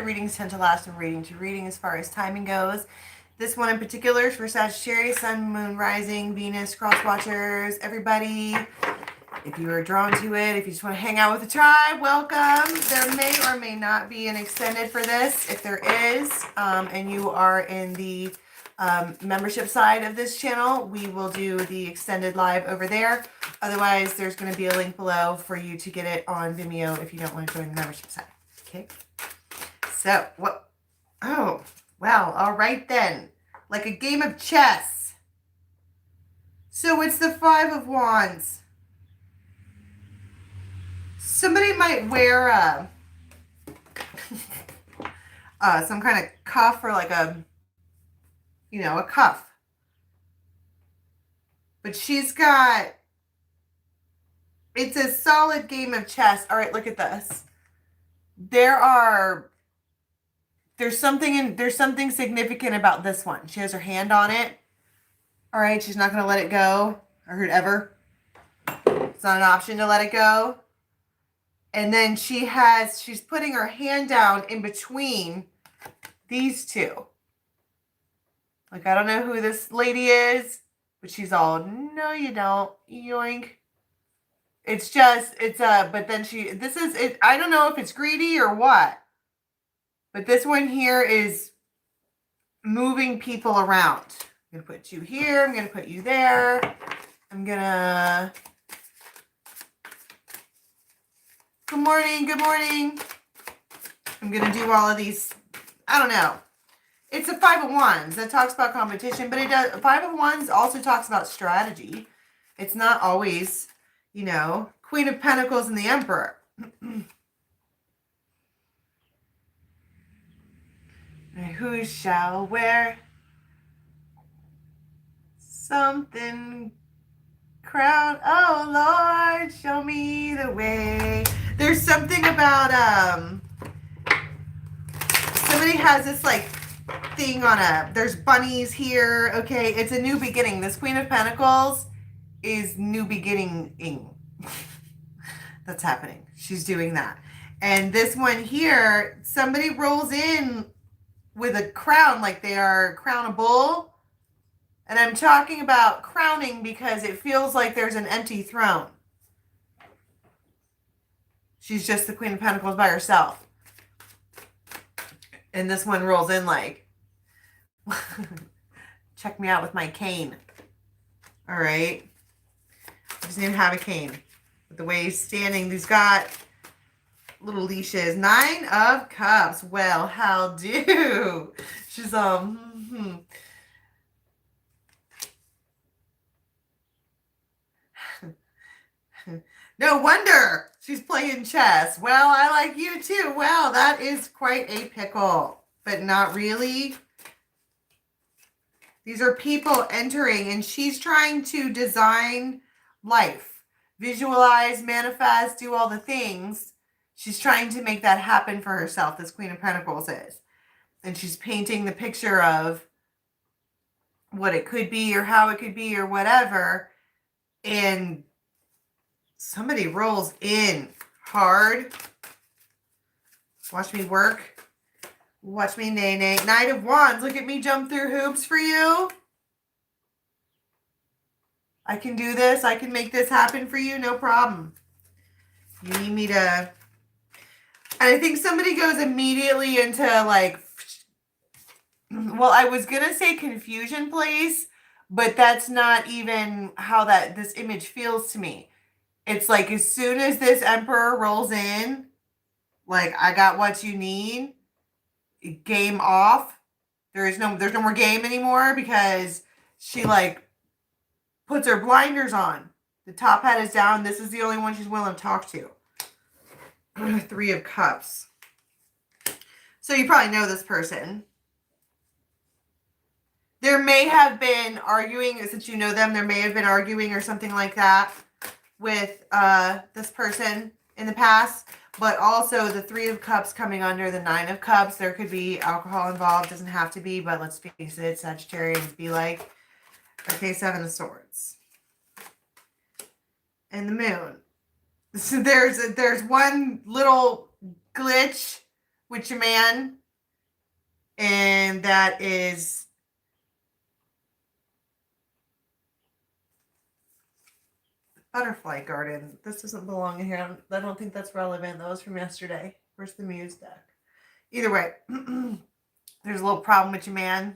readings tend to last from reading to reading as far as timing goes. This one in particular is for Sagittarius, Sun, Moon, Rising, Venus, Cross Watchers, everybody. If you are drawn to it, if you just want to hang out with the tribe, welcome. There may or may not be an extended for this. If there is, and you are in the membership side of this channel, we will do the extended live over there. Otherwise, there's going to be a link below for you to get it on Vimeo if you don't want to join the membership side. Okay. So, what? Oh, well, all right then. Like a game of chess. So it's the Five of Wands. Somebody might wear some kind of cuff or like a cuff. But she's got, it's a solid game of chess. All right, look at this. There's something significant about this one. She has her hand on it. All right, she's not going to let it go. I heard ever. It's not an option to let it go. And then she's putting her hand down in between these two. Like, I don't know who this lady is, but she's all, no, you don't. Yoink. It's just, but then I don't know if it's greedy or what. But this one here is moving people around. I'm going to put you here. I'm going to put you there. I'm going to... Good morning. Good morning. I'm going to do all of these. I don't know. It's a Five of Wands that talks about competition, but Five of Wands also talks about strategy. It's not always, Queen of Pentacles and the Emperor. Who shall wear something crown? Oh, Lord, show me the way. There's something about, somebody has this, like, thing on there's bunnies here, okay? It's a new beginning. This Queen of Pentacles is new beginning-ing. That's happening. She's doing that. And this one here, somebody rolls in with a crown, like they are crownable. And I'm talking about crowning because it feels like there's an empty throne. She's just the Queen of Pentacles by herself. And this one rolls in like, check me out with my cane. All right. He doesn't even have a cane. But the way he's standing, he's got little leashes. 9 of Cups. Well, how do? She's No wonder she's playing chess. Well, I like you too. Well, that is quite a pickle, but not really. These are people entering, and she's trying to design life, visualize, manifest, do all the things. She's trying to make that happen for herself, this Queen of Pentacles is. And she's painting the picture of what it could be or how it could be or whatever. And somebody rolls in hard. Watch me work. Watch me nay-nay. Knight of Wands. Look at me jump through hoops for you. I can do this. I can make this happen for you. No problem. You need me to... And I think somebody goes immediately into like... Well, I was going to say confusion place, but that's not even how this image feels to me. It's like as soon as this Emperor rolls in, like, I got what you need, game off. There's no more game anymore because she like puts her blinders on. The top hat is down. This is the only one she's willing to talk to. 3 of Cups. So you probably know this person. There may have been arguing, since you know them, there may have been arguing or something like that with this person in the past. But also the 3 of Cups coming under the 9 of Cups. There could be alcohol involved. Doesn't have to be, but let's face it, Sagittarius be like. Okay, 7 of Swords. And the Moon. So there's one little glitch with your man. And that is Butterfly Garden. This doesn't belong in here. I don't think that's relevant. That was from yesterday. Where's the Muse deck? Either way, there's a little problem with your man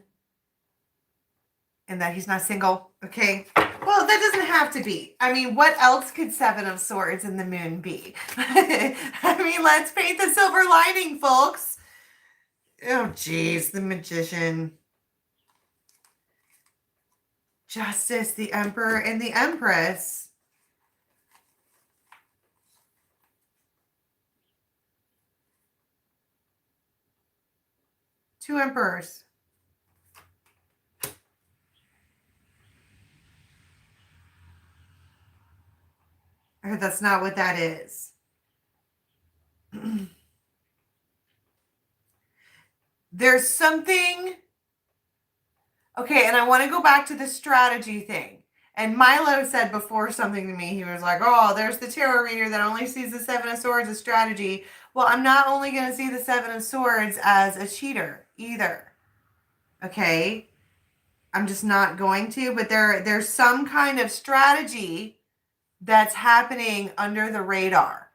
and that he's not single. Okay. Well, that doesn't have to be. I mean, what else could Seven of Swords and the Moon be? I mean, let's paint the silver lining, folks. Oh, geez. The Magician. Justice, the Emperor, and the Empress. Two Emperors. Or that's not what that is. There's something. Okay, and I want to go back to the strategy thing. And Milo said before something to me. He was like, oh, there's the tarot reader that only sees the Seven of Swords as strategy. Well, I'm not only going to see the Seven of Swords as a cheater either. Okay? I'm just not going to. But there's some kind of strategy that's happening under the radar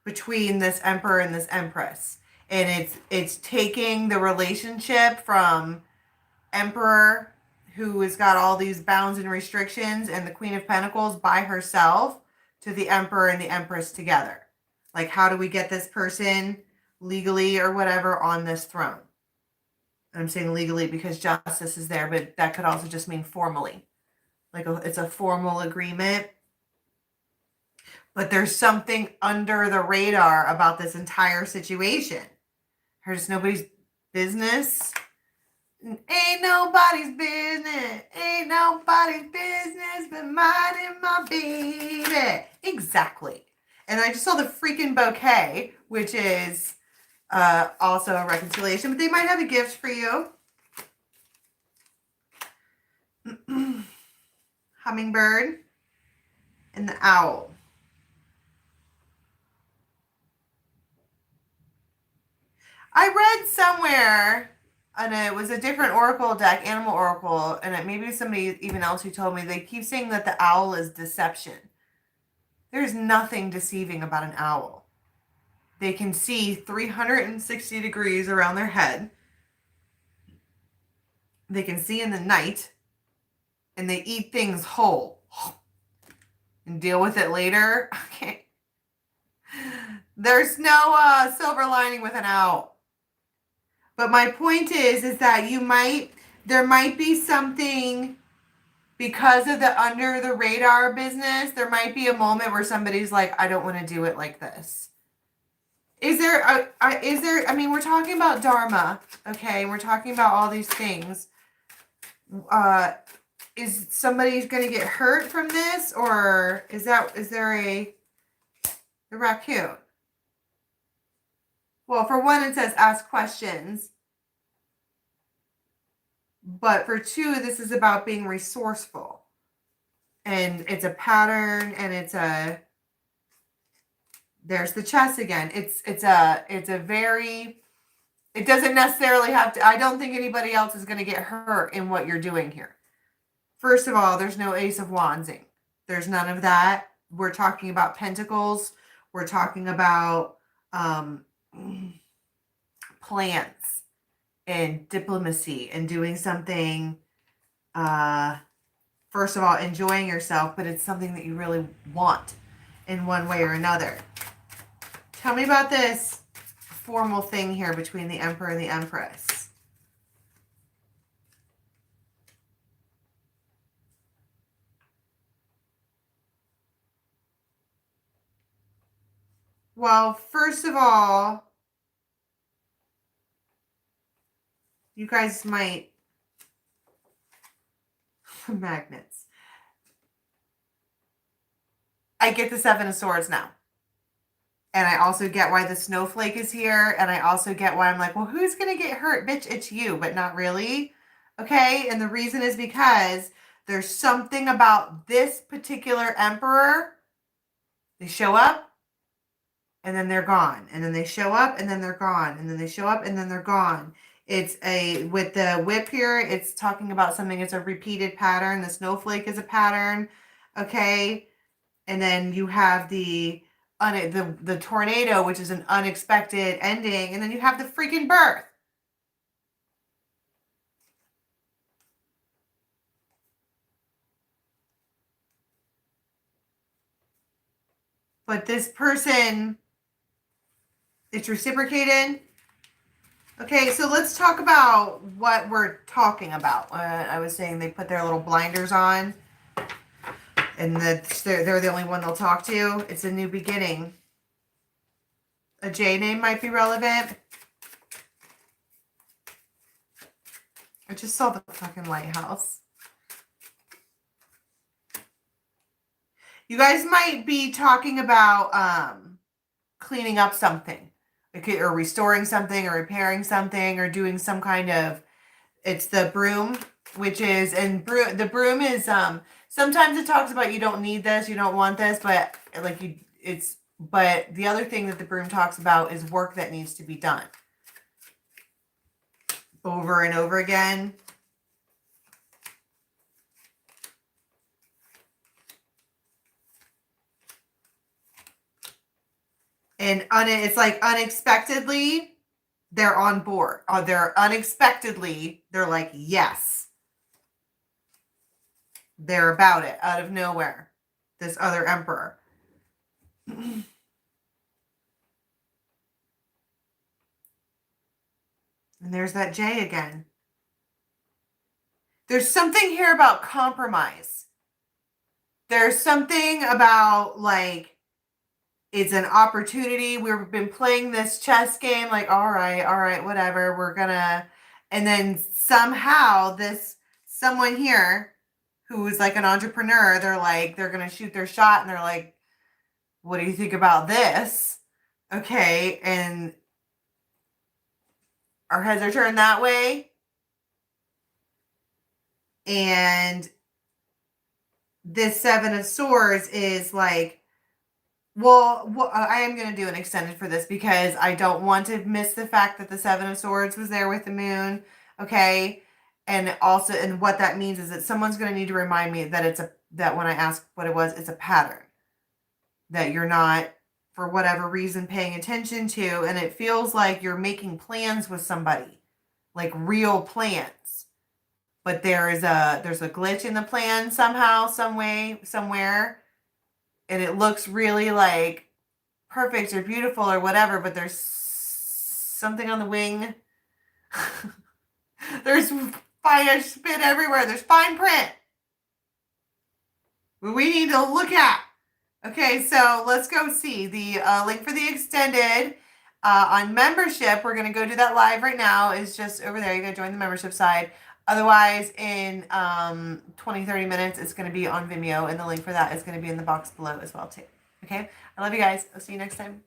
between this Emperor and this Empress. And it's taking the relationship from Emperor, who has got all these bounds and restrictions, and the Queen of Pentacles by herself, to the Emperor and the Empress together. Like, how do we get this person legally or whatever on this throne? I'm saying legally because justice is there, but that could also just mean formally. Like, it's a formal agreement. But there's something under the radar about this entire situation. It's nobody's business. Ain't nobody's business. Ain't nobody's business but mine and my baby. Exactly. And I just saw the freaking bouquet, which is also a reconciliation. But they might have a gift for you. Hummingbird and the owl. I read somewhere, and it was a different oracle deck, Animal Oracle, and maybe somebody even else who told me, they keep saying that the owl is deception. There's nothing deceiving about an owl. They can see 360 degrees around their head. They can see in the night, and they eat things whole and deal with it later. Okay. There's no silver lining with an owl. But my point is that there might be something, because of the under the radar business, there might be a moment where somebody's like, I don't want to do it like this. I mean, we're talking about Dharma, okay? We're talking about all these things. Is somebody going to get hurt from this, or is there a raccoon? Well, for one, it says ask questions. But for two, this is about being resourceful. And it's a pattern, and there's the chess again. It doesn't necessarily have to, I don't think anybody else is going to get hurt in what you're doing here. First of all, there's no Ace of Wandsing. There's none of that. We're talking about pentacles. We're talking about plans and diplomacy and doing something, first of all, enjoying yourself, but it's something that you really want in one way or another. Tell me about this formal thing here between the Emperor and the Empress. Well, first of all, you guys might... Magnets. I get the Seven of Swords now. And I also get why the snowflake is here. And I also get why I'm like, well, who's going to get hurt? Bitch, it's you, but not really. Okay? And the reason is because there's something about this particular emperor. They show up. and then they're gone. And then they show up and then they're gone. And then they show up and then they're gone. It's with the whip here, it's talking about something. It's a repeated pattern. The snowflake is a pattern. Okay. And then you have the tornado, which is an unexpected ending. And then you have the freaking birth. But this person, it's reciprocated. Okay, so let's talk about what we're talking about. I was saying they put their little blinders on, and that they're the only one they'll talk to. It's a new beginning. A J name might be relevant. I just saw the fucking lighthouse. You guys might be talking about cleaning up something, or restoring something, or repairing something, or doing some kind of. It's the broom, which is, and the broom is sometimes it talks about you don't need this, you don't want this, but like but the other thing that the broom talks about is work that needs to be done over and over again. And it's like unexpectedly, they're on board. Or they're like, yes. They're about it out of nowhere. This other emperor. And there's that J again. There's something here about compromise. There's something about like, it's an opportunity. We've been playing this chess game, like, all right, whatever. We're gonna, and then somehow someone here who's like an entrepreneur, they're gonna shoot their shot and they're like, what do you think about this? Okay, and our heads are turned that way. And this Seven of Swords is like, well, I am going to do an extended for this because I don't want to miss the fact that the Seven of Swords was there with the moon. Okay. And also, and what that means is that someone's going to need to remind me that that when I ask what it was, it's a pattern that you're not, for whatever reason, paying attention to. And it feels like you're making plans with somebody, like real plans. But there's a glitch in the plan somehow, some way, somewhere. And it looks really like perfect or beautiful or whatever, but there's something on the wing. There's fine spit everywhere. There's fine print. We need to look at. Okay, so let's go see the link for the extended on membership. We're going to go do that live right now. It's just over there. You got to join the membership side. Otherwise, in 20-30 minutes, it's going to be on Vimeo, and the link for that is going to be in the box below as well, too. Okay? I love you guys. I'll see you next time.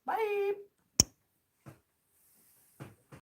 Bye.